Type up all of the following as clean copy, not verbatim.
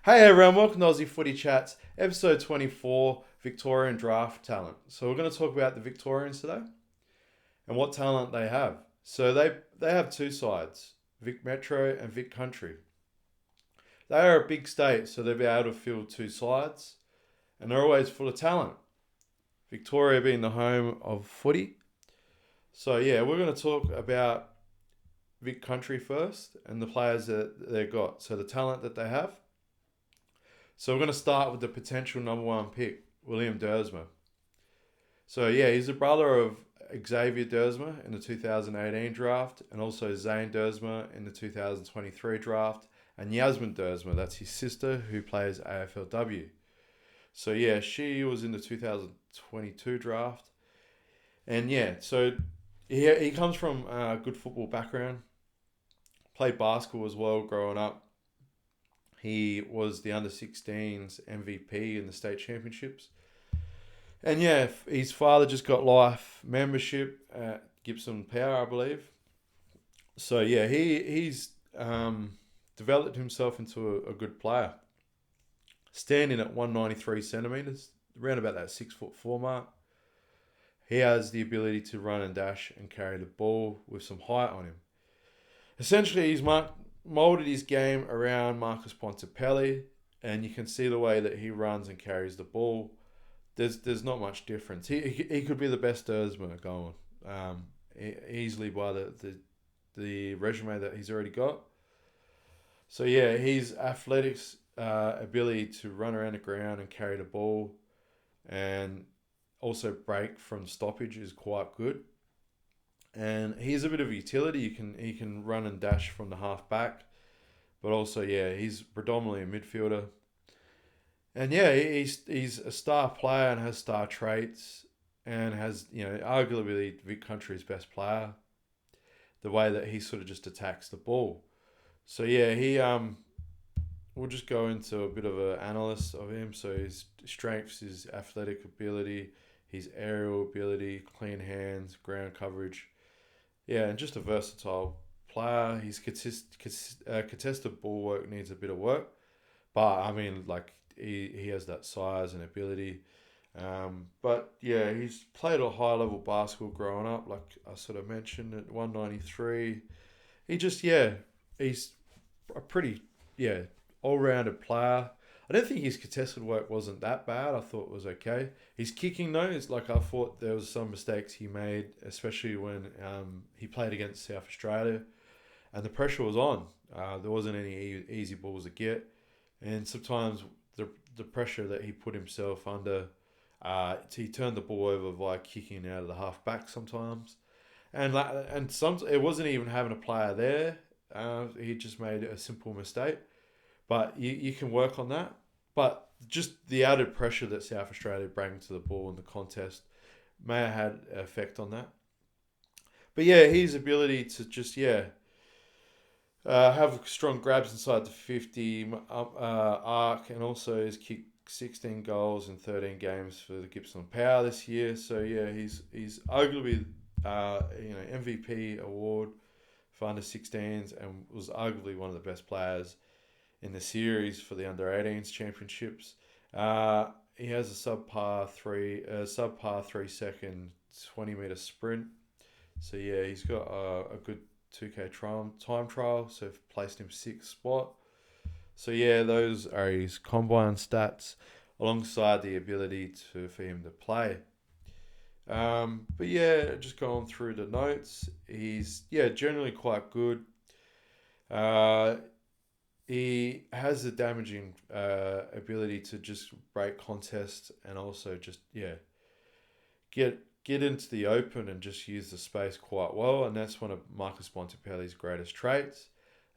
Hey everyone, welcome to Aussie Footy Chats, episode 24, Victorian Draft talent. So we're going to talk about the Victorians today and what talent they have. So they have two sides, Vic Metro and Vic Country. They are a big state, so they'll be able to field two sides, and they're always full of talent. Victoria being the home of footy. So yeah, we're going to talk about Vic Country first and the players that they've got. So the talent that they have. So we're going to start with the potential number one pick, William Dersma. So yeah, he's the brother of Xavier Dersma in the 2018 draft, and also Zane Dersma in the 2023 draft, and Yasmin Dersma, that's his sister who plays AFLW. So yeah, she was in the 2022 draft, and yeah, so he comes from a good football background, played basketball as well growing up. He was the under 16s MVP in the state championships. And yeah, his father just got life membership at Gibson Power, I believe. So yeah, he's developed himself into a good player. Standing at 193 centimeters, around about that 6'4" mark. He has the ability to run and dash and carry the ball with some height on him. Essentially, he's molded his game around Marcus Bontempelli, and you can see the way that he runs and carries the ball. There's not much difference. He could be the best Dersma going, easily by the resume that he's already got. So yeah, his athletics ability to run around the ground and carry the ball, and also break from stoppage is quite good. And he's a bit of a utility. He can run and dash from the half back, but also yeah, he's predominantly a midfielder. And yeah, he's a star player and has star traits, and has arguably Vic Country's best player. The way that he sort of just attacks the ball. So yeah, we'll just go into a bit of an analysis of him. So his strengths, his athletic ability, his aerial ability, clean hands, ground coverage. Yeah, and just a versatile player. His contested ball work needs a bit of work, but I mean, like he has that size and ability. But yeah, he's played a high level basketball growing up, like I sort of mentioned at 193. He's a pretty all rounded player. I don't think his contested work wasn't that bad. I thought it was okay. His kicking though is like I thought there was some mistakes he made, especially when he played against South Australia, and the pressure was on. There wasn't any easy balls to get, and sometimes the pressure that he put himself under, he turned the ball over by kicking out of the half back sometimes, and some it wasn't even having a player there. He just made a simple mistake. But you can work on that. But just the added pressure that South Australia bring to the ball in the contest may have had an effect on that. But yeah, his ability to just, have strong grabs inside the 50 arc, and also has kicked 16 goals in 13 games for the Gibson Power this year. So yeah, he's arguably MVP award for under 16s, and was arguably one of the best players in the series for the under 18s championships. He has a subpar 3 second 20 meter sprint. So yeah, he's got a good 2K time trial. So I've placed him 6th spot. So yeah, those are his combine stats alongside the ability for him to play. But yeah, just going through the notes, he's generally quite good. He has the damaging ability to just break contests, and also just get into the open and just use the space quite well, and that's one of Marcus Bontempelli's greatest traits,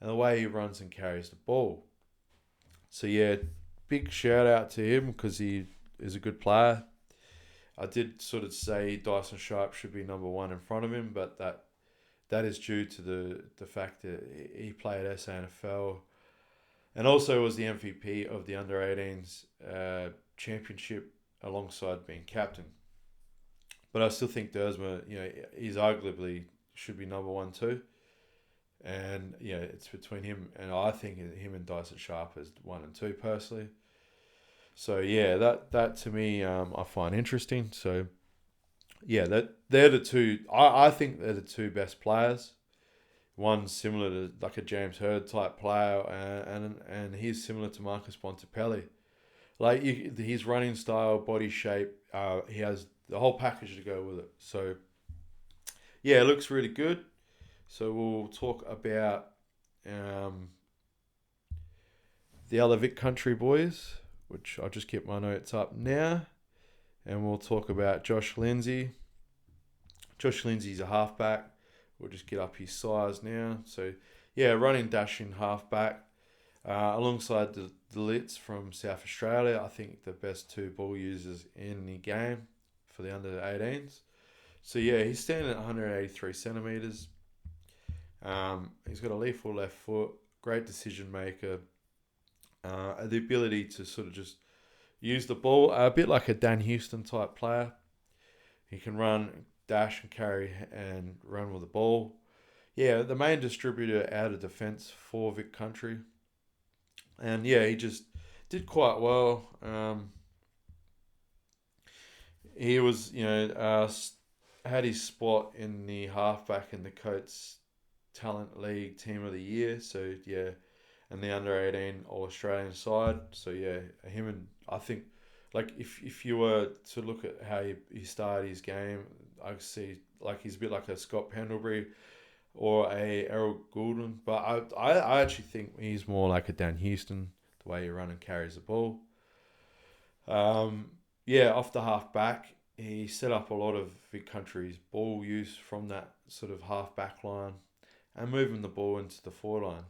and the way he runs and carries the ball. So yeah, big shout out to him because he is a good player. I did sort of say Dyson Sharp should be number one in front of him, but that is due to the fact that he played SANFL, and also was the MVP of the under 18s championship alongside being captain. But I still think Dersma, he's arguably should be number one too. And yeah, it's between him and I think him and Dyson Sharp as 1 and 2 personally. So yeah, that to me I find interesting. So yeah, they're the two. I think they're the two best players. One's similar to like a James Hird type player, and he's similar to Marcus Bontempelli. Like his running style, body shape, he has the whole package to go with it. So yeah, it looks really good. So we'll talk about um, the other Vic Country boys, which I'll just get my notes up now, and we'll talk about Josh Lindsay. Josh Lindsay's a halfback. We'll just get up his size now. So yeah, running dashing halfback. Alongside the Litz from South Australia, I think the best two ball users in the game for the under 18s. So yeah, he's standing at 183 centimeters. He's got a lethal left foot, great decision maker, the ability to sort of just use the ball, a bit like a Dan Houston type player. He can run, dash and carry and run with the ball. Yeah, the main distributor out of defence for Vic Country. And yeah, he just did quite well. He was, had his spot in the halfback in the Coates Talent League Team of the Year. So yeah, and the under 18 All Australian side. So yeah, him and I think, like if you were to look at how he started his game, I see like he's a bit like a Scott Pendlebury or a Errol Goulden, but I actually think he's more like a Dan Houston, the way he runs and carries the ball. Yeah, off the half back, he set up a lot of Vic Country's ball use from that sort of half back line and moving the ball into the forward line.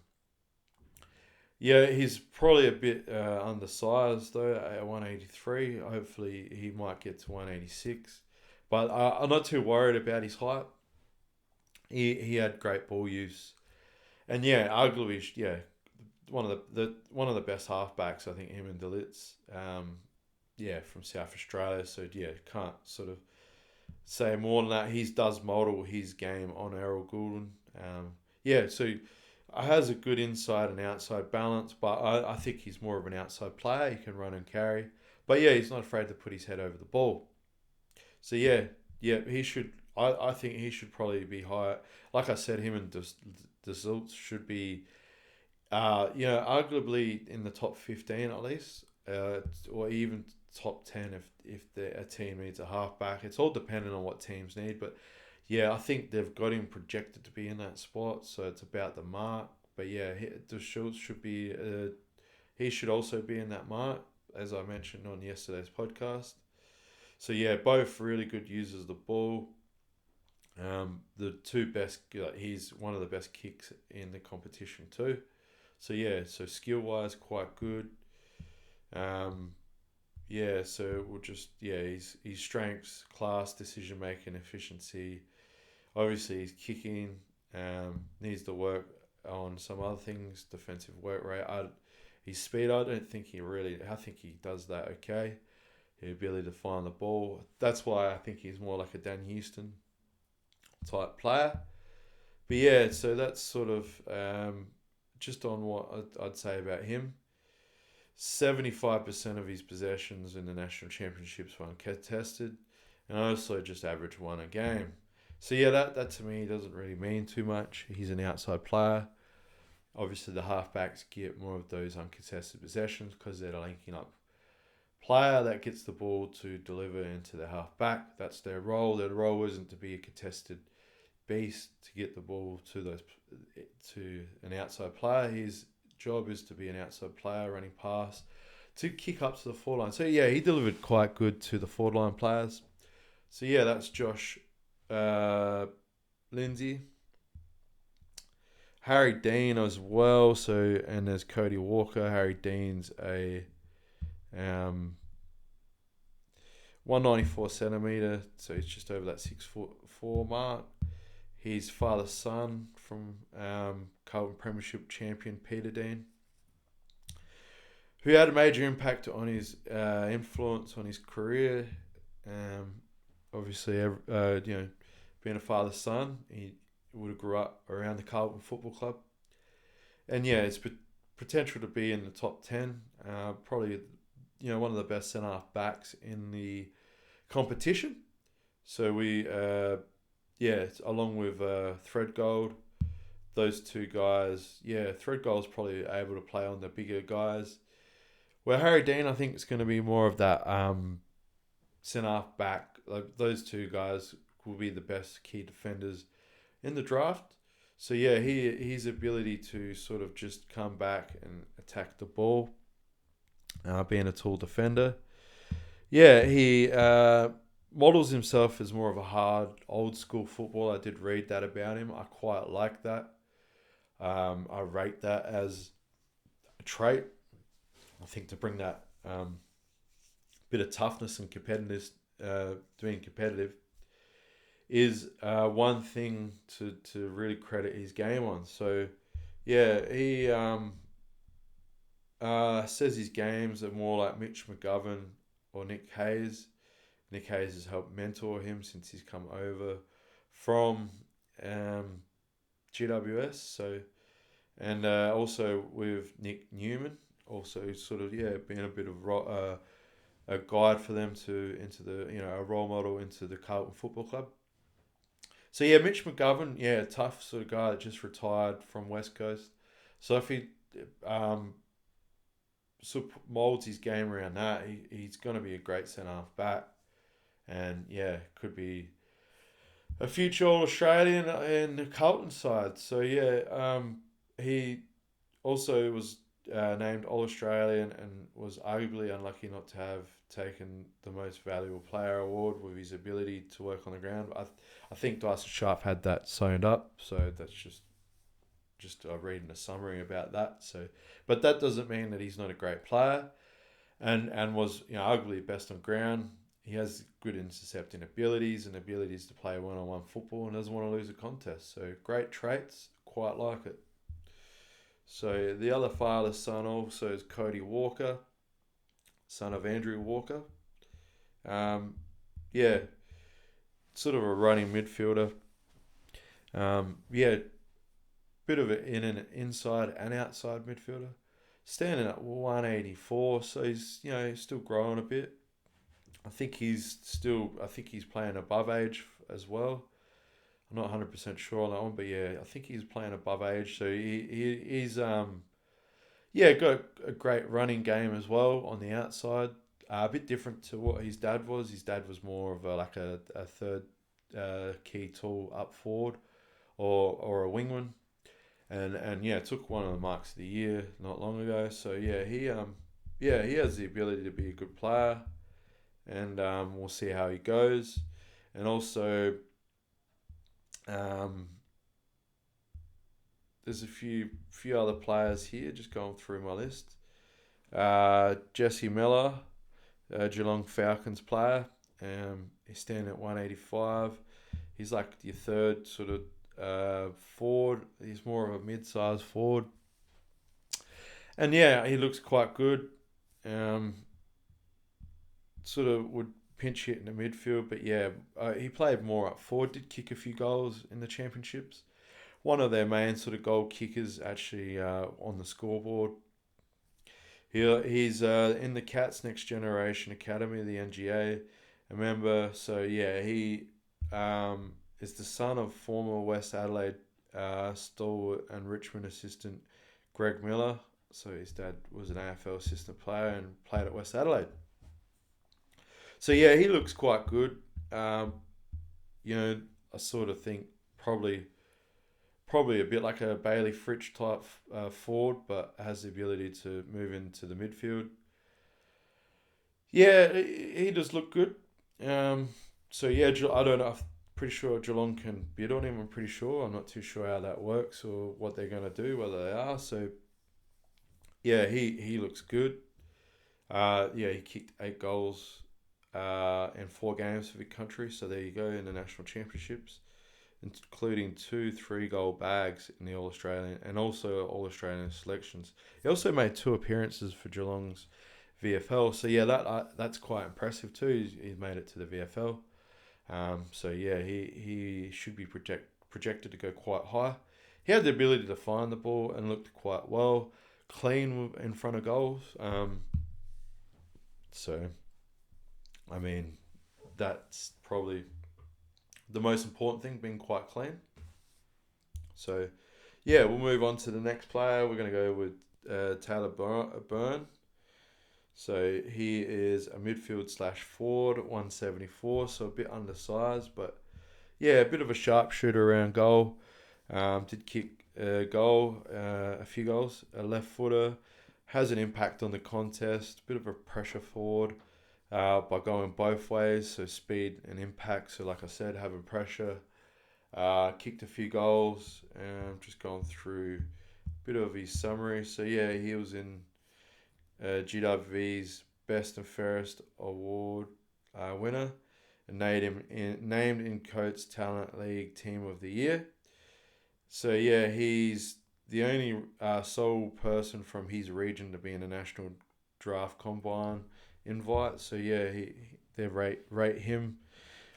Yeah, he's probably a bit undersized though at 183. Hopefully he might get to 186. But I'm not too worried about his height. He had great ball use, and yeah, arguably one of the best halfbacks. I think him and Delitz, from South Australia. So yeah, can't sort of say more than that. He does model his game on Errol Goulden. So has a good inside and outside balance, but I think he's more of an outside player. He can run and carry, but yeah, he's not afraid to put his head over the ball. So yeah, he should. I think he should probably be higher. Like I said, him and Desults should be, arguably in the top 15 at least, or even top 10 if a team needs a halfback. It's all dependent on what teams need, but yeah, I think they've got him projected to be in that spot, so it's about the mark. But yeah, Desults should be. He should also be in that mark, as I mentioned on yesterday's podcast. So yeah, both really good users of the ball. The two best, he's one of the best kicks in the competition too. So yeah, so skill wise, quite good. So we'll just his strengths, class, decision making, efficiency. Obviously, his kicking needs to work on some other things. Defensive work rate. His speed, I think he does that okay. His ability to find the ball. That's why I think he's more like a Dan Houston type player. But yeah, so that's sort of just on what I'd say about him. 75% of his possessions in the national championships were uncontested, and also just average one a game. So yeah, that to me doesn't really mean too much. He's an outside player. Obviously, the halfbacks get more of those uncontested possessions because they're linking up player that gets the ball to deliver into the halfback. That's their role. Their role isn't to be a contested beast to get the ball to an outside player. His job is to be an outside player running past to kick up to the forward line. So yeah, he delivered quite good to the forward line players. So yeah, that's Josh Lindsay. Harry Dean as well. So and there's Cody Walker. Harry Dean's a 194 centimeter, so he's just over that 6'4" mark. His father's son from Carlton Premiership champion Peter Dean, who had a major impact on his influence on his career. Obviously, being a father's son, would have grew up around the Carlton Football Club. And yeah, it's potential to be in the top 10. Probably, one of the best centre-half backs in the competition. So along with Threadgold, those two guys, Threadgold's probably able to play on the bigger guys. Where Harry Dean, I think, is going to be more of that centre-half back. Like, those two guys will be the best key defenders in the draft. So yeah, his ability to sort of just come back and attack the ball, being a tall defender. Yeah, he models himself as more of a hard, old school footballer. I did read that about him. I quite like that. I rate that as a trait. I think to bring that bit of toughness and competitiveness, being competitive, is one thing to really credit his game on. So, yeah, he says his games are more like Mitch McGovern or Nick Hayes. Nick Hayes has helped mentor him since he's come over from GWS. So, and also with Nick Newman, also sort of being a bit of a guide for them into the a role model into the Carlton Football Club. So yeah, Mitch McGovern, tough sort of guy that just retired from West Coast. So if he sort of molds his game around that, he's going to be a great centre-half back. And could be a future All-Australian in the Carlton side. So he also was named All-Australian and was arguably unlucky not to have taken the Most Valuable Player award with his ability to work on the ground. I think Dyson Sharp had that sewn up, so that's just reading a summary about that. So, but that doesn't mean that he's not a great player, and was arguably best on ground. He has good intercepting abilities and abilities to play one-on-one football and doesn't want to lose a contest. So great traits, quite like it. So the other father's son also is Cody Walker, son of Andrew Walker. Sort of a running midfielder. Bit of an inside and outside midfielder. Standing at 184, so he's still growing a bit. I think he's playing above age as well. I'm not 100% sure on that one, but I think he's playing above age. So he's got a great running game as well on the outside. A bit different to what his dad was. His dad was more of a third key tall up forward or a wingman. And took one of the marks of the year not long ago. So he has the ability to be a good player. And we'll see how he goes. And also, there's a few other players here, just going through my list. Jesse Miller, Geelong Falcons player. He's standing at 185. He's like your third sort of forward. He's more of a mid-sized forward. And he looks quite good. Sort of would pinch hit in the midfield, but he played more up forward, did kick a few goals in the championships. One of their main sort of goal kickers actually on the scoreboard. He's in the Cats Next Generation Academy, the NGA, a member. So he is the son of former West Adelaide stalwart and Richmond assistant Greg Miller. So his dad was an AFL assistant player and played at West Adelaide. So he looks quite good. I sort of think probably a bit like a Bailey Fritsch type forward, but has the ability to move into the midfield. He does look good. I don't know. I'm pretty sure Geelong can bid on him. I'm pretty sure. I'm not too sure how that works or what they're going to do, whether they are. So he looks good. He kicked 8 goals in 4 games for Vic Country. So there you go, in the national championships, including 2 3-goal bags in the All-Australian and also All-Australian selections. He also made 2 appearances for Geelong's VFL. So that's quite impressive too. He's made it to the VFL. He should be projected to go quite high. He had the ability to find the ball and looked quite well, clean in front of goals. So, I mean, that's probably the most important thing, being quite clean. So, yeah, we'll move on to the next player. We're going to go with Taylor Byrne. So he is a midfield / forward, 174, so a bit undersized, but yeah, a bit of a sharpshooter around goal. Did kick a goal, a few goals, a left footer, has an impact on the contest, bit of a pressure forward by going both ways, so speed and impact. So like I said, having pressure, kicked a few goals, and just going through a bit of his summary. So yeah, he was in GWV's Best and Fairest Award winner, and named in Coates Talent League Team of the Year. So yeah, he's the only sole person from his region to be in a national draft combine invite. So yeah, they rate him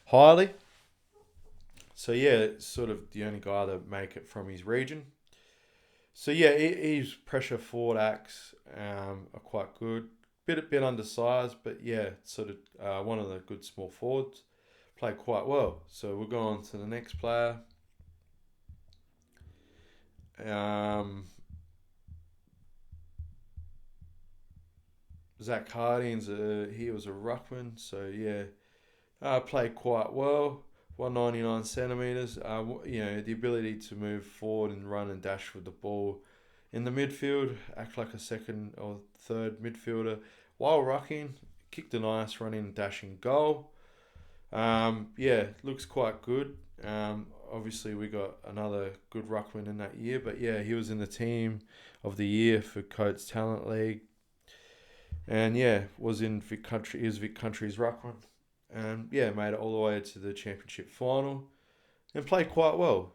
highly. So yeah, sort of the only guy that make it from his region. So yeah, his pressure forward acts are quite good. Bit undersized, but yeah, sort of one of the good small forwards. Played quite well. So we'll go on to the next player. Zach Harding's he was a ruckman, so yeah, played quite well. 199 centimeters. The ability to move forward and run and dash with the ball in the midfield, act like a second or third midfielder while rucking. Kicked a nice running dashing goal. Looks quite good. Obviously we got another good ruckman in that year, but yeah, he was in the team of the year for Coates Talent League, and yeah, was in Vic Country. He was Vic Country's ruckman, and yeah, made it all the way to the championship final, and played quite well.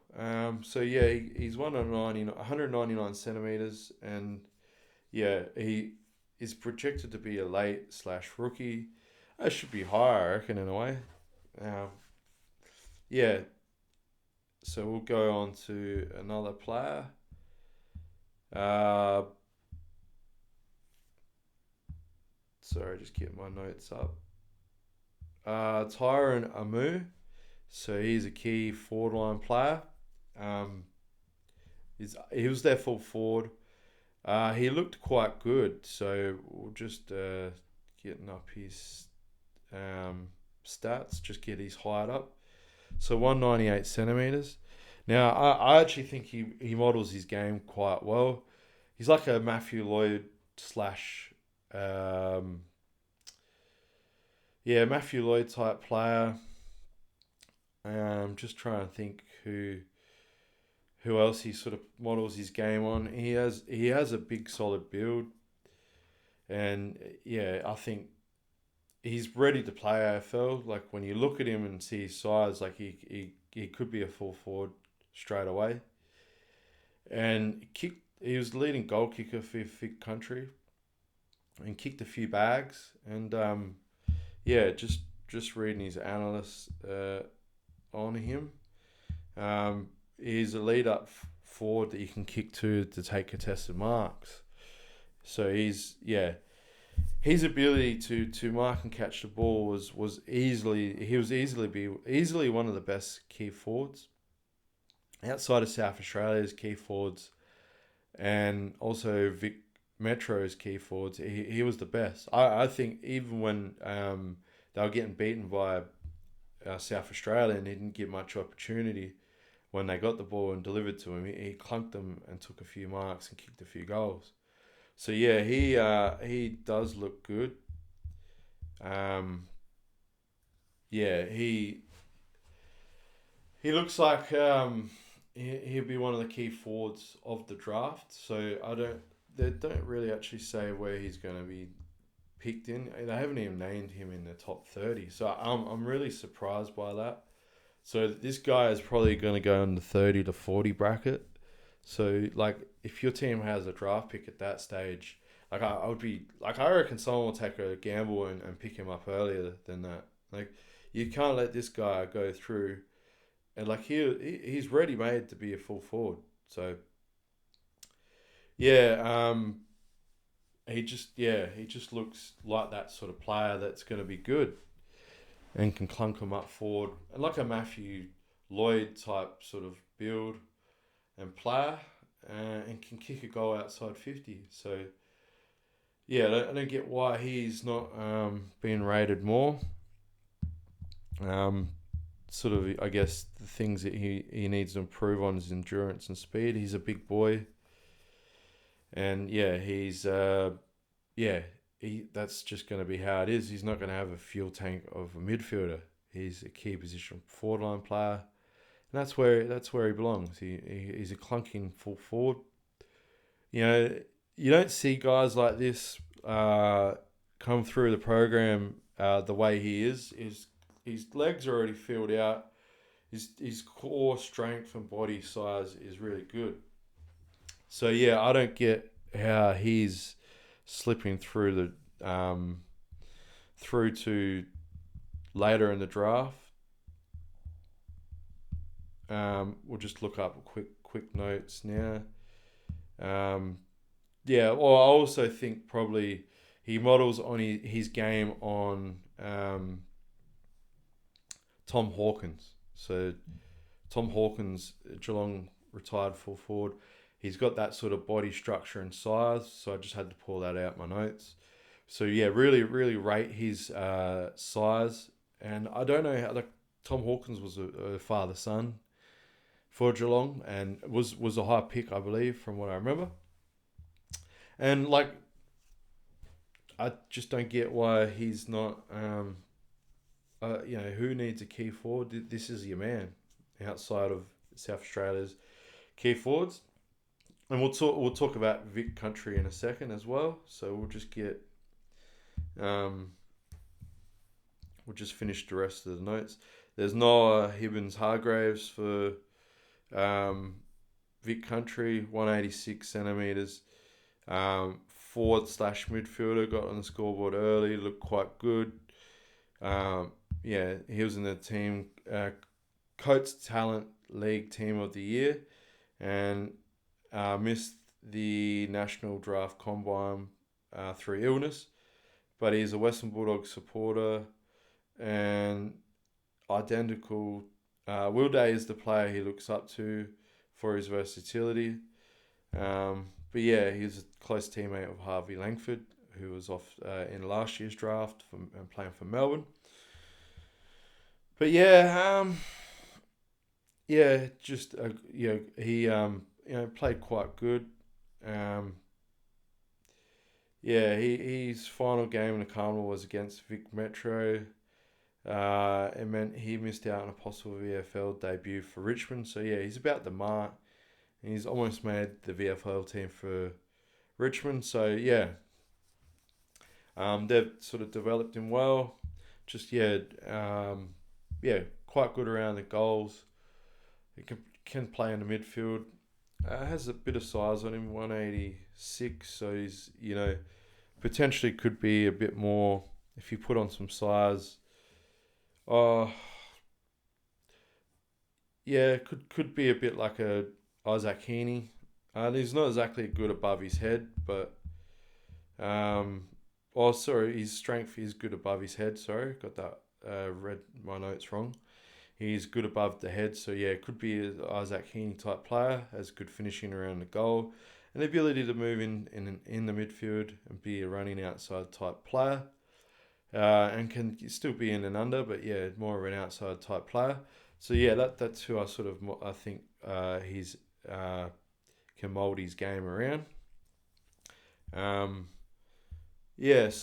So yeah, he's 199 centimeters, and yeah, he is projected to be a late / rookie. That should be higher, I reckon, in a way. Yeah. So we'll go on to another player. Sorry, just get my notes up. Tyron Amu. So he's a key forward line player. He was their full forward. He looked quite good. So we'll just getting up his stats. Just get his height up. So 198 centimeters. Now, I actually think he models his game quite well. He's like a Matthew Lloyd / Matthew Lloyd type player. Just trying to think who else he sort of models his game on. He has a big solid build, and yeah, I think he's ready to play AFL. Like when you look at him and see his size, like he could be a full forward straight away. And he was the leading goal kicker for Vic Country, and kicked a few bags. And just reading his analysts on him, he's a lead up forward that you can kick to take contested marks. So his ability to mark and catch the ball was easily one of the best key forwards outside of South Australia's key forwards, and also Vic Metro's key forwards. He was the best. I think even when they were getting beaten by South Australia and he didn't get much opportunity, when they got the ball and delivered to him, he clunked them and took a few marks and kicked a few goals. So yeah, he does look good. He looks like he'll be one of the key forwards of the draft. So they don't really actually say where he's going to be picked in. They haven't even named him in the top 30. So I'm really surprised by that. So this guy is probably going to go in the 30 to 40 bracket. So like if your team has a draft pick at that stage, like I reckon someone will take a gamble and pick him up earlier than that. Like you can't let this guy go through and like he's ready made to be a full forward. So yeah, he just looks like that sort of player that's going to be good and can clunk him up forward, and like a Matthew Lloyd type sort of build and player, and can kick a goal outside 50. So yeah, I don't get why he's not being rated more. Um, Sort of, I guess the things that he needs to improve on is endurance and speed. He's a big boy, and yeah, yeah, that's just going to be how it is. He's not going to have a fuel tank of a midfielder. He's a key position forward line player, and that's where he belongs. He's a clunking full forward. You know, you don't see guys like this come through the program the way he is. His legs are already filled out. His core strength and body size is really good. So yeah, I don't get how he's slipping through to later in the draft. We'll just look up quick notes now. Yeah, well, I also think probably he models on his game on Tom Hawkins. So Tom Hawkins, Geelong retired full forward. He's got that sort of body structure and size, so I just had to pull that out my notes. So yeah, really, really rate his size. And I don't know how, like, Tom Hawkins was a father-son for Geelong and was a high pick, I believe, from what I remember. And like, I just don't get why he's not. Who needs a key forward? This is your man outside of South Australia's key forwards. And we'll talk about Vic Country in a second as well. So we'll just finish the rest of the notes. There's Noah Hibbins Hargraves for Vic Country, 186 centimeters. Forward/midfielder, got on the scoreboard early, looked quite good. He was in the team Coates Talent League Team of the Year, and missed the National Draft Combine through illness, but he's a Western Bulldogs supporter and identical. Will Day is the player he looks up to for his versatility. But yeah, he's a close teammate of Harvey Langford, who was off in last year's draft and playing for Melbourne. But yeah, he played quite good. His final game in the Carnival was against Vic Metro. It meant he missed out on a possible VFL debut for Richmond. So yeah, he's about the mark. And he's almost made the VFL team for Richmond. So yeah, they've sort of developed him well. Just quite good around the goals. He can play in the midfield. Has a bit of size on him, 186. So he's potentially could be a bit more if you put on some size. Could be a bit like a Isaac Heaney. He's not exactly good above his head, but his strength is good above his head. Sorry, got that. Read my notes wrong. He's good above the head, so yeah, could be an Isaac Heaney type player, has good finishing around the goal, and the ability to move in the midfield and be a running outside type player, and can still be in and under, but yeah, more of an outside type player. So yeah, that's who I think he's can mould his game around. So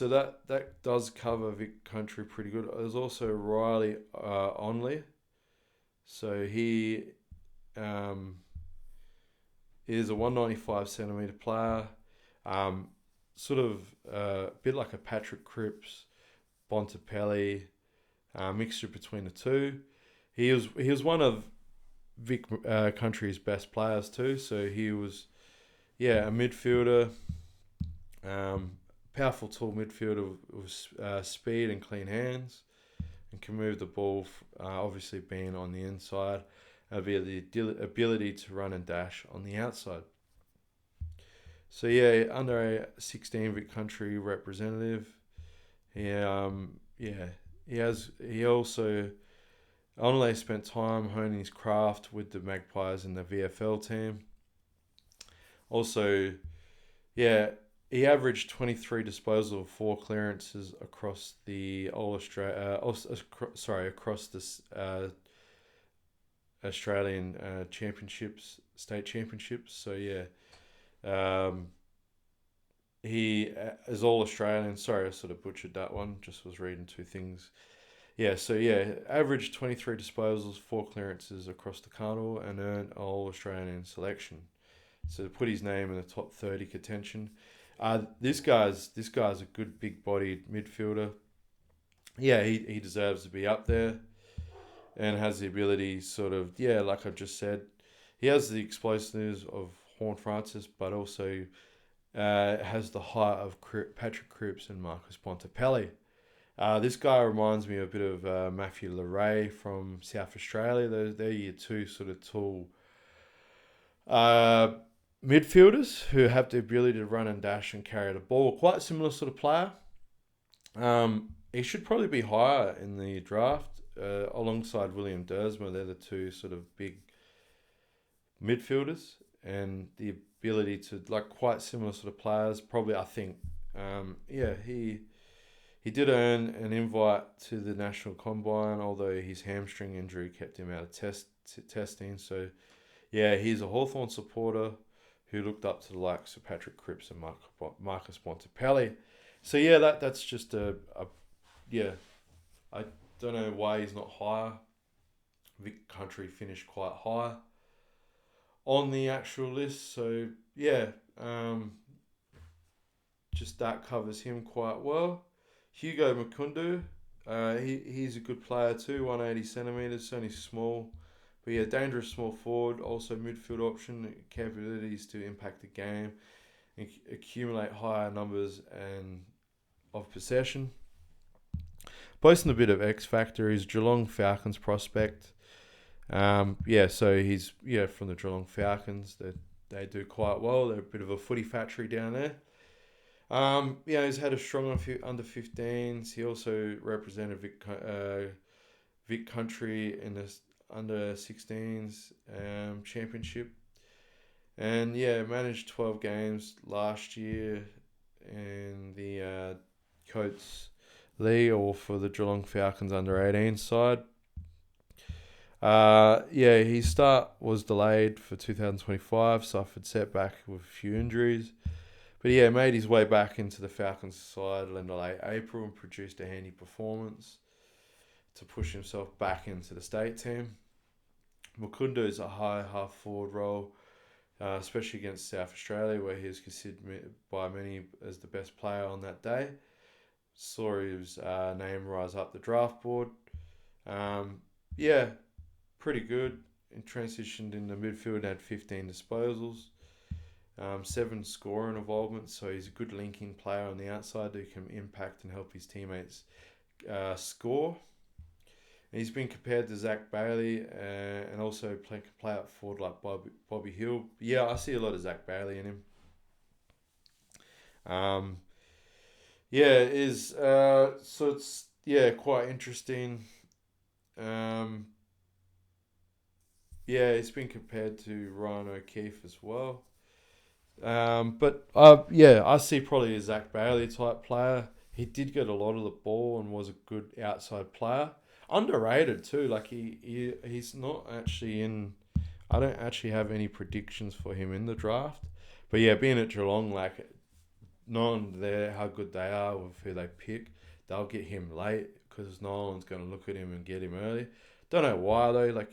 that does cover Vic Country pretty good. There's also Riley Onley. So he is a 195 centimeter player, sort of a bit like a Patrick Cripps, Bontempelli, mixture between the two. He was one of Vic Country's best players too. So he was, a midfielder, powerful tall midfielder with speed and clean hands, and can move the ball, obviously being on the inside, and the ability to run and dash on the outside. So yeah, under a 16 Vic Country representative. He also only spent time honing his craft with the Magpies and the VFL team. Also, yeah, he averaged 23 disposal of 4 clearances across the across the Australian state championships. So yeah, he is all Australian. Sorry, I sort of butchered that one. Just was reading two things. Yeah, so yeah, averaged 23 disposals, 4 clearances across the carnival, and earned all Australian selection. So to put his name in the top 30 contention. This guy's a good big bodied midfielder. Yeah, he deserves to be up there, and has the ability, like I just said, he has the explosiveness of Horn Francis, but also has the height of Patrick Cripps and Marcus Bontempelli. This guy reminds me a bit of Matthew Leray from South Australia. They're your two sort of tall midfielders who have the ability to run and dash and carry the ball. Quite similar sort of player. He should probably be higher in the draft alongside William Dersma. They're the two sort of big midfielders, and the ability to quite similar sort of players. Probably, I think, he did earn an invite to the National Combine, although his hamstring injury kept him out of testing. So, yeah, he's a Hawthorn supporter who looked up to the likes of Patrick Cripps and Marcus Bontempelli. So, yeah, that's just I don't know why he's not higher. Vic Country finished quite high on the actual list. So, yeah, just that covers him quite well. Hugo Makundu, he's a good player too, 180 centimetres, only small. But yeah, dangerous small forward, also midfield option, capabilities to impact the game, and accumulate higher numbers and of possession. Boasting a bit of X factor, he's Geelong Falcons prospect. So he's from the Geelong Falcons. They do quite well. They're a bit of a footy factory down there. He's had a strong under 15s. He also represented Vic Country in the under 16s championship, and managed 12 games last year in the Coates League, or for the Geelong Falcons under 18 side. His start was delayed for 2025, suffered setback with a few injuries. But made his way back into the Falcons side in late April and produced a handy performance to push himself back into the state team. Makundu is a high half-forward role, especially against South Australia, where he was considered by many as the best player on that day. Saw his name rise up the draft board. Pretty good. And transitioned in the midfield and had 15 disposals. 7 scoring involvements, so he's a good linking player on the outside who can impact and help his teammates score. And he's been compared to Zach Bailey and also play out forward like Bobby Hill. Yeah, I see a lot of Zach Bailey in him. It's quite interesting. He's been compared to Ryan O'Keefe as well. I see probably a Zach Bailey type player. He did get a lot of the ball and was a good outside player. Underrated too. He's not actually in. I don't actually have any predictions for him in the draft. But being at Geelong, knowing how good they are with who they pick, they'll get him late because no one's going to look at him and get him early. Don't know why though.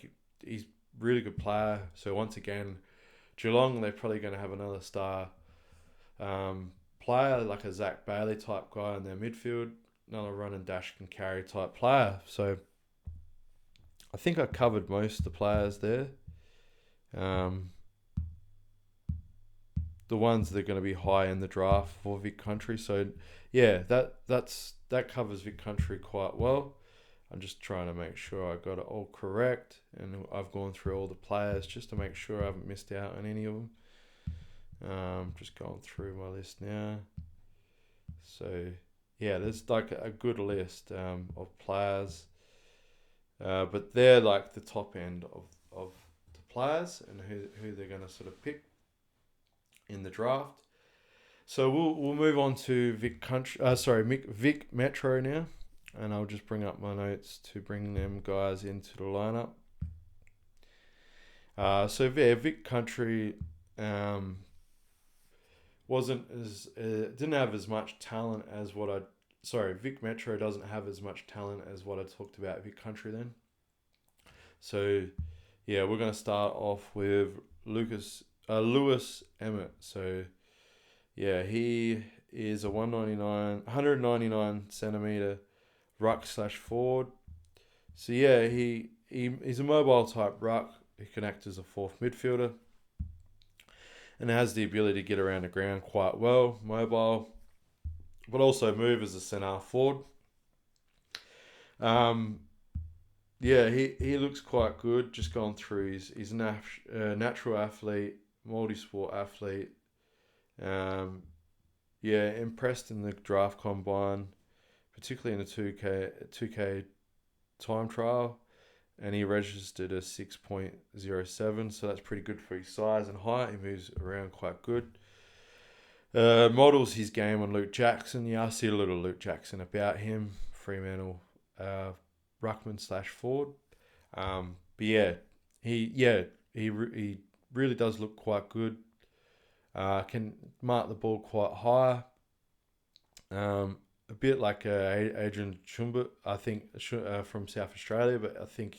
He's a really good player. So once again, Geelong, they're probably going to have another star player, like a Zach Bailey type guy in their midfield, another run and dash can carry type player. So I think I covered most of the players there. The ones that are going to be high in the draft for Vic Country. So that covers Vic Country quite well. I'm just trying to make sure I got it all correct, and I've gone through all the players just to make sure I haven't missed out on any of them. Just going through my list now. So yeah, there's like a good list of players, but they're like the top end of the players and who they're going to sort of pick in the draft. So we'll move on to Vic Metro now, and I'll just bring up my notes to bring them guys into the lineup. So yeah, Vic Country wasn't as didn't have as much talent as Vic Metro doesn't have as much talent as what I talked about Vic Country then. So yeah, we're gonna start off with Lewis Emmett. So yeah, he is a 199 centimeter ruck / forward. So yeah, he's a mobile type ruck. He can act as a fourth midfielder and has the ability to get around the ground quite well, mobile, but also move as a centre forward. Yeah, he looks quite good. Just gone through, he's a natural athlete, multi-sport athlete. Yeah, impressed in the draft combine, particularly in the 2K time trial, and he registered a 6.07, so that's pretty good for his size and height. He moves around quite good. Models his game on Luke Jackson. Yeah, I see a little Luke Jackson about him. Fremantle ruckman / forward. But yeah, he really does look quite good. Can mark the ball quite high. A bit like Adrian Chumbut, I think, from South Australia, but I think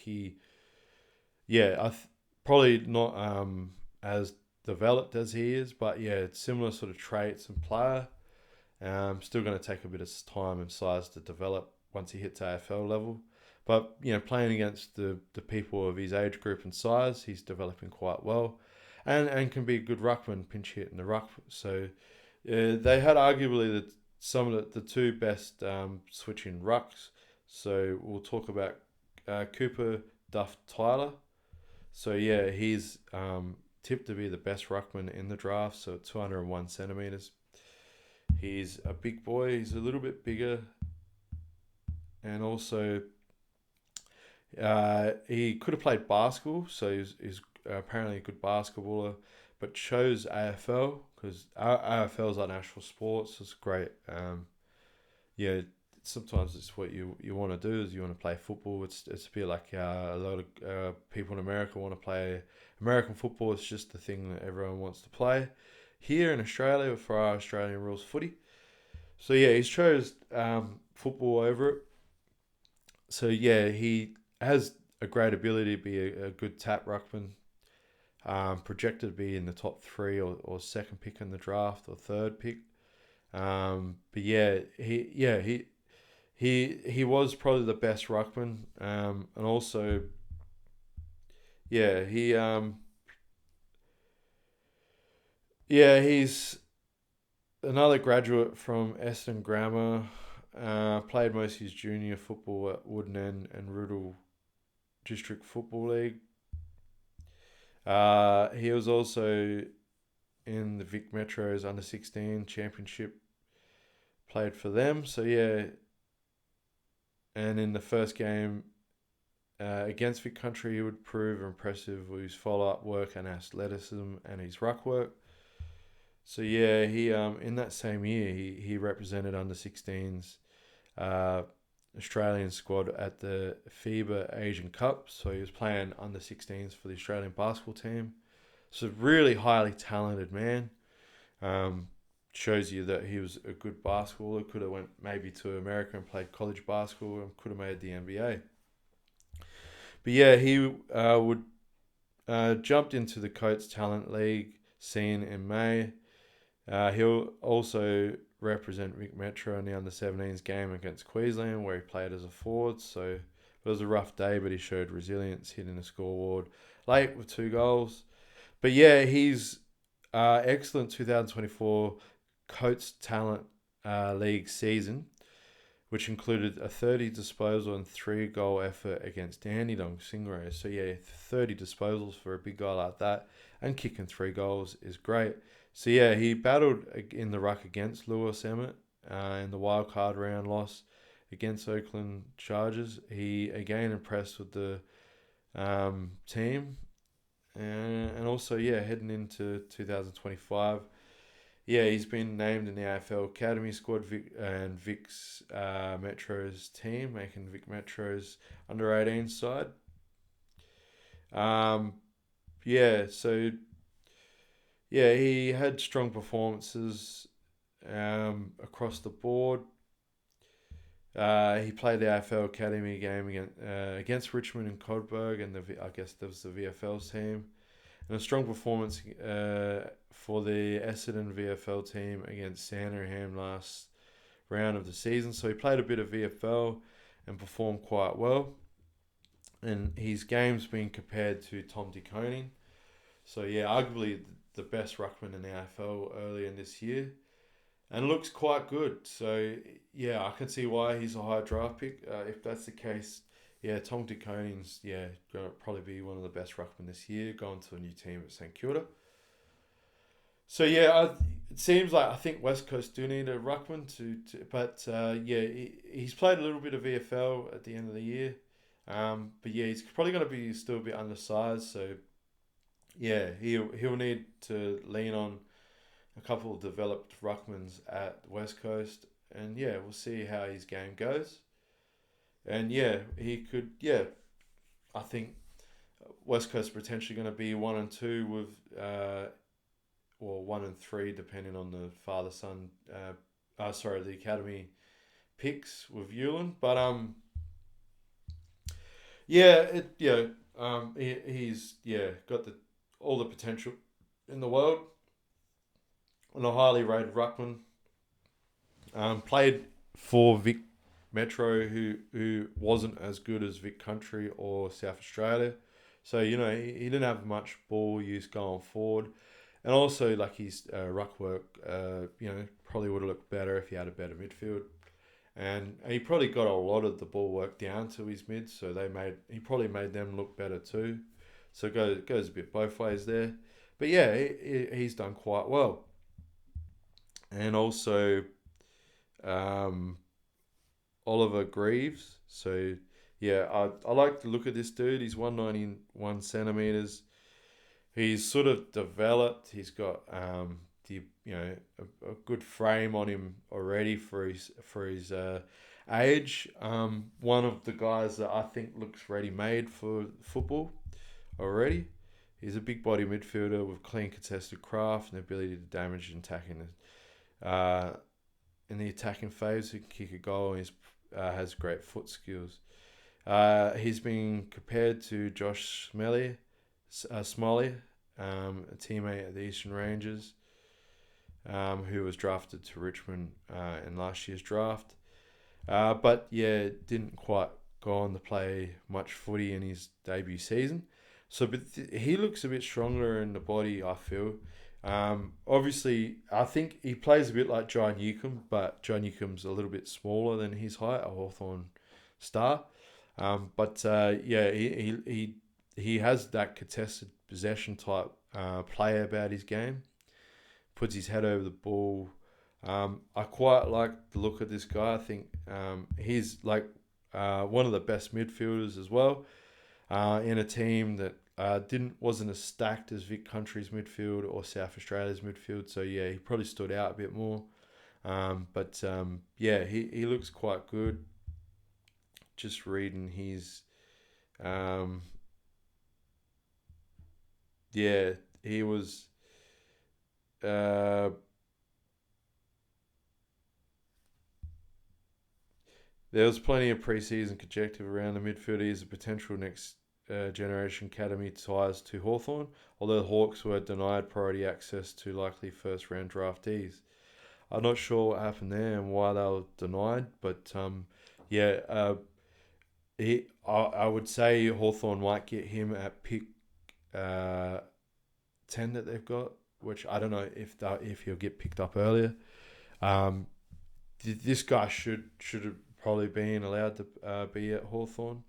probably not as developed as he is, but yeah, it's similar sort of traits and player. Still going to take a bit of time and size to develop once he hits AFL level. But, playing against the people of his age group and size, he's developing quite well. And can be a good ruckman, pinch hit in the ruck. So they had arguably some of the two best switching rucks. So we'll talk about Cooper Duff Tyler. So yeah, he's tipped to be the best ruckman in the draft. So 201 centimeters. He's a big boy. He's a little bit bigger, and also he could have played basketball. So he's apparently a good basketballer, but chose AFL because AFL is our national sport, so it's great. Sometimes it's what you want to do is you want to play football. It's a bit like a lot of people in America want to play American football. It's just the thing that everyone wants to play. Here in Australia, for our Australian rules, footy. So yeah, he's chose football over it. So yeah, he has a great ability to be a good tap ruckman. Projected to be in the top 3 or second pick in the draft or third pick. But yeah, he was probably the best ruckman. And also, yeah, he's another graduate from Essendon Grammar. Played most of his junior football at Wooden End and Rudall District Football League. He was also in the Vic Metro's under-16 championship. Played for them, so yeah. And in the first game against Vic Country, he would prove impressive with his follow-up work and athleticism and his ruck work. So yeah, he in that same year he represented under-16s Australian squad at the FIBA Asian Cup. So he was playing under-16s for the Australian basketball team. So really highly talented man. Shows you that he was a good basketballer. Could have went maybe to America and played college basketball and could have made the NBA. But yeah, he jumped into the Coates Talent League scene in May. He'll also represent Vic Metro in the under-17s game against Queensland, where he played as a forward. So it was a rough day, but he showed resilience, hitting the scoreboard late with 2 goals. But yeah, he's excellent 2024 Coates Talent League season which included a 30 disposal and 3-goal effort against Dandenong Stingrays. So yeah, 30 disposals for a big guy like that, and kicking 3 goals is great. So yeah, he battled in the ruck against Lewis Emmett in the wildcard round loss against Oakland Chargers. He again impressed with the team, and also heading into 2025. Yeah, he's been named in the AFL Academy squad and Vic's Metro's team, making Vic Metro's under-18 side. He had strong performances across the board. He played the AFL Academy game against Richmond and Coburg, and I guess that was the VFL's team. And a strong performance for the Essendon VFL team against Sandringham last round of the season. So he played a bit of VFL and performed quite well. And his game's been compared to Tom De Koning. So yeah, arguably the best ruckman in the AFL early in this year. And looks quite good. So yeah, I can see why he's a high draft pick. If that's the case, yeah, Tom De Koning's going to probably be one of the best ruckmen this year, going to a new team at St Kilda. So yeah, it seems like I think West Coast do need a ruckman he's played a little bit of VFL at the end of the year. But yeah, he's probably going to be still a bit undersized. So yeah, he'll need to lean on a couple of developed ruckmans at West Coast, and yeah, we'll see how his game goes. And yeah, he could, I think West Coast potentially going to be 1 and 2 with, or 1 and 3 depending on the father-son, the academy picks with Ewan. But he's got all the potential in the world. And a highly rated ruckman. Played for Vic Metro, who wasn't as good as Vic Country or South Australia. So, he didn't have much ball use going forward. And also, like, his ruck work, probably would have looked better if he had a better midfield. And he probably got a lot of the ball work down to his mids, so he probably made them look better too. So it goes a bit both ways there. But yeah, he's done quite well. And also Oliver Greaves. So yeah, I like to look at this dude. He's 191 centimeters. He's sort of developed. He's got a good frame on him already for his age. One of the guys that I think looks ready made for football already. He's a big body midfielder with clean contested craft and ability to damage and attack in the attacking phase. He can kick a goal and has great foot skills. He's been compared to Josh Smalley, a teammate at the Eastern Rangers, who was drafted to Richmond in last year's draft. But yeah, didn't quite go on to play much footy in his debut season. So, but he looks a bit stronger in the body, I feel. Obviously, I think he plays a bit like Jai Newcomb, but Jai Newcomb's a little bit smaller than his height, a Hawthorn star. He has that contested possession type play about his game. Puts his head over the ball. I quite like the look of this guy. I think he's like one of the best midfielders as well in a team that wasn't as stacked as Vic Country's midfield or South Australia's midfield. So yeah, he probably stood out a bit more. He looks quite good. Just reading his, he was. There was plenty of preseason conjecture around the midfielder. He is a potential next generation academy ties to Hawthorn, although the Hawks were denied priority access to likely first round draftees. I'm not sure what happened there and why they were denied, but I would say Hawthorn might get him at pick 10 that they've got, which I don't know if he'll get picked up earlier. This guy should have probably being allowed to be at Hawthorn.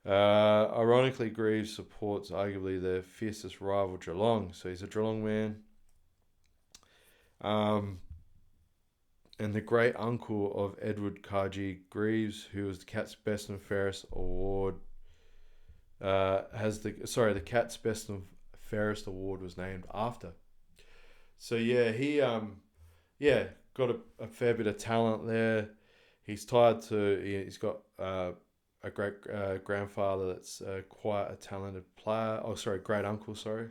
Ironically, Greaves supports arguably their fiercest rival Geelong, so he's a Geelong man. And the great uncle of Edward Kaji Greaves, who was the Cat's Best and Fairest Award, the Cat's Best and Fairest Award was named after. So yeah, he got a fair bit of talent there. He's he's got a great grandfather that's quite a talented player. Oh, sorry, great uncle, sorry.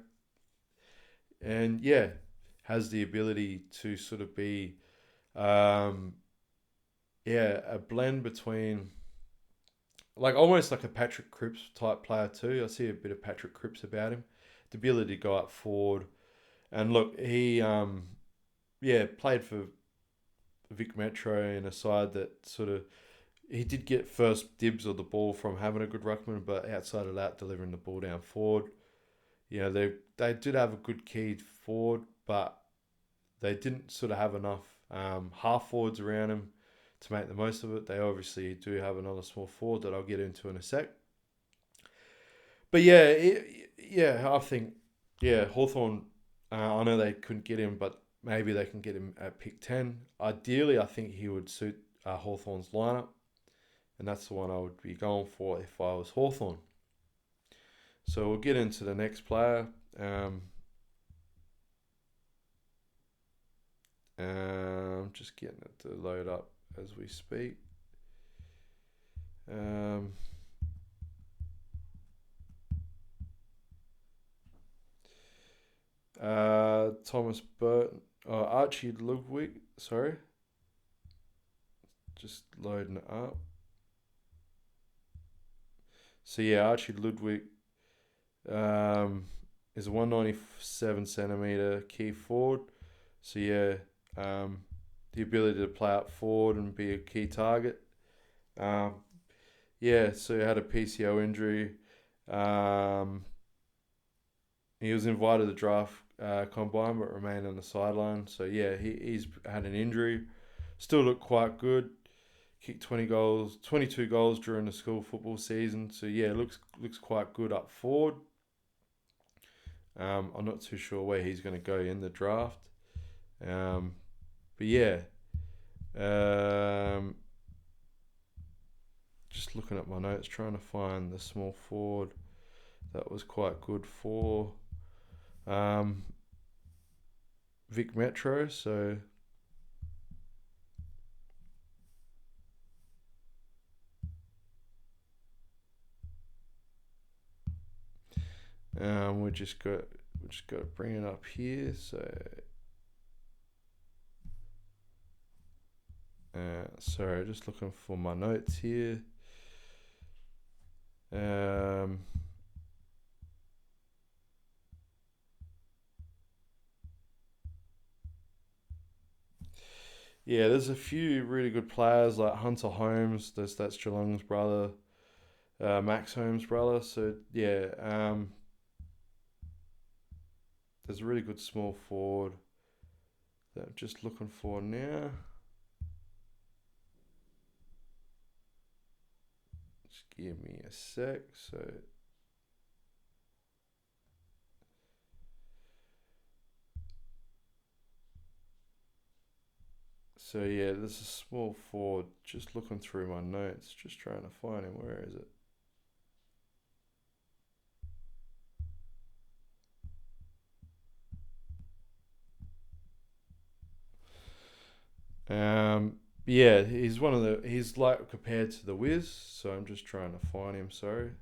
And yeah, has the ability to sort of be, a blend between, like almost like a Patrick Cripps type player too. I see a bit of Patrick Cripps about him. The ability to go up forward. And look, he, played for Vic Metro in a side that sort of, he did get first dibs of the ball from having a good ruckman, but outside of that, delivering the ball down forward. They did have a good key forward, but they didn't sort of have enough half forwards around him to make the most of it. They obviously do have another small forward that I'll get into in a sec. But I think, Hawthorn, I know they couldn't get him, but maybe they can get him at pick 10. Ideally, I think he would suit Hawthorn's lineup, and that's the one I would be going for if I was Hawthorn. So we'll get into the next player. Just getting it to load up as we speak. Thomas Burton, Archie Ludwig, sorry. Just loading it up. So yeah, Archie Ludwig is a 197 centimeter key forward. So yeah, the ability to play up forward and be a key target. So he had a PCO injury. He was invited to draft combine, but remained on the sideline. So yeah, he's had an injury. Still looked quite good. Kicked 22 goals during the school football season. So yeah, looks quite good up forward. I'm not too sure where he's going to go in the draft. But yeah, just looking at my notes, trying to find the small forward that was quite good for Vic Metro. So we just got to bring it up here. So sorry, just looking for my notes here. There's a few really good players like Hunter Holmes. That's Geelong's brother, Max Holmes' brother. So yeah, there's a really good small forward that I'm just looking for now. Just give me a sec. So yeah, there's a small forward. Just looking through my notes, just trying to find him. Where is it? He's like compared to the Wiz, so I'm just trying to find him. Sorry.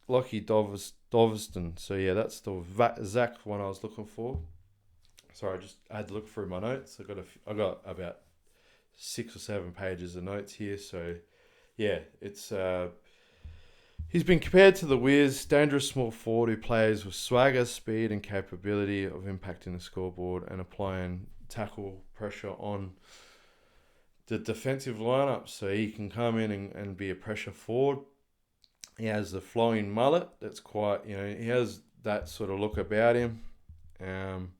Lockie Doveston. So yeah, that's the Zach one I was looking for. Sorry, I had to look through my notes. I got about 6 or 7 pages of notes here. So yeah, it's he's been compared to the Wiz, dangerous small forward who plays with swagger, speed, and capability of impacting the scoreboard and applying tackle pressure on the defensive lineup. So he can come in and be a pressure forward. He has the flowing mullet. That's quite, he has that sort of look about him. Um,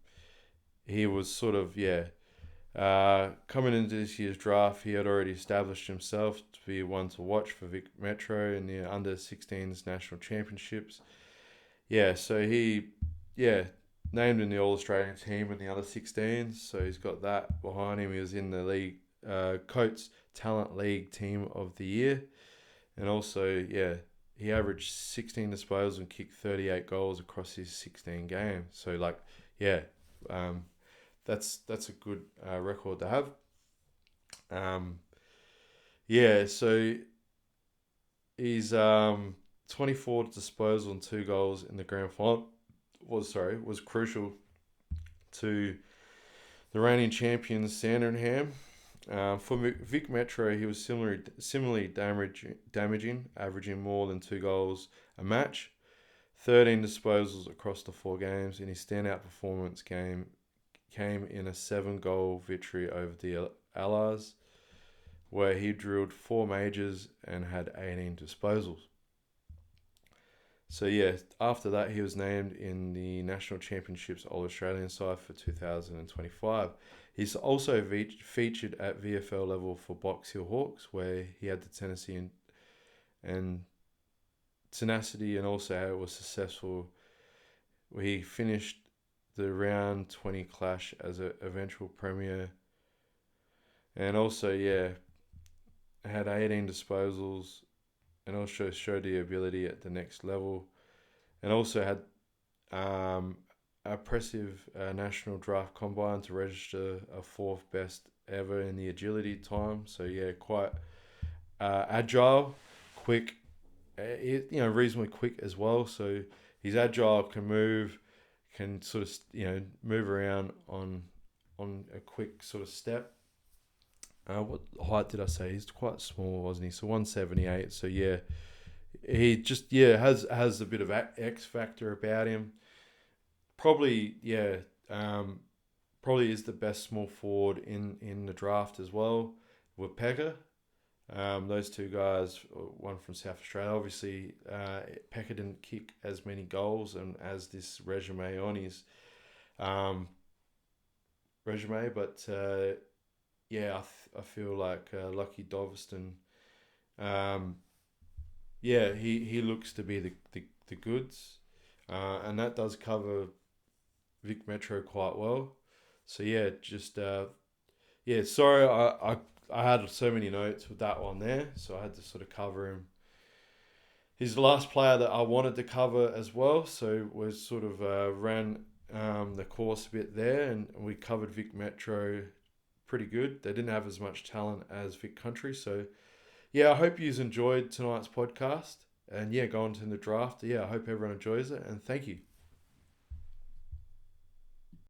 he was sort of, coming into this year's draft, he had already established himself to be one to watch for Vic Metro in the under 16s national championships. Yeah, so named in the All Australian team in the under 16s. So he's got that behind him. He was in the league, Coates Talent League Team of the Year. And also, he averaged 16 disposals and kicked 38 goals across his 16 games. So, um, that's a good record to have. So he's 24 disposals and 2 goals in the grand final was crucial to the reigning champions Sandringham. For Vic Metro, he was similarly damaging, averaging more than 2 goals a match, 13 disposals across the 4 games, and his standout performance came in a 7-goal victory over the Allies, where he drilled 4 majors and had 18 disposals. So after that he was named in the National Championships All-Australian side for 2025. He's also featured at VFL level for Box Hill Hawks, where he had the tenacity and tenacity, and also was successful. He finished the round 20 clash as an eventual premier, and also had 18 disposals, and also showed the ability at the next level, and also had impressive national draft combine to register a 4th best ever in the agility time. So quite agile, quick, reasonably quick as well. So he's agile, can move, can sort of move around on a quick sort of step. What height did I say? He's quite small, wasn't he? So 178. So he just has a bit of X factor about him. Probably probably is the best small forward in the draft as well with Pekka. Those 2 guys, one from South Australia. Obviously, Pekka didn't kick as many goals and as this resume on his resume, but I feel like Lucky Doveston, he looks to be the goods, and that does cover Vic Metro quite well. So sorry, I had so many notes with that one there, so I had to sort of cover him. He's the last player that I wanted to cover as well, so we sort of ran the course a bit there, and we covered Vic Metro pretty good. They didn't have as much talent as Vic Country, so I hope you enjoyed tonight's podcast, and go on to the draft. I hope everyone enjoys it, and thank you.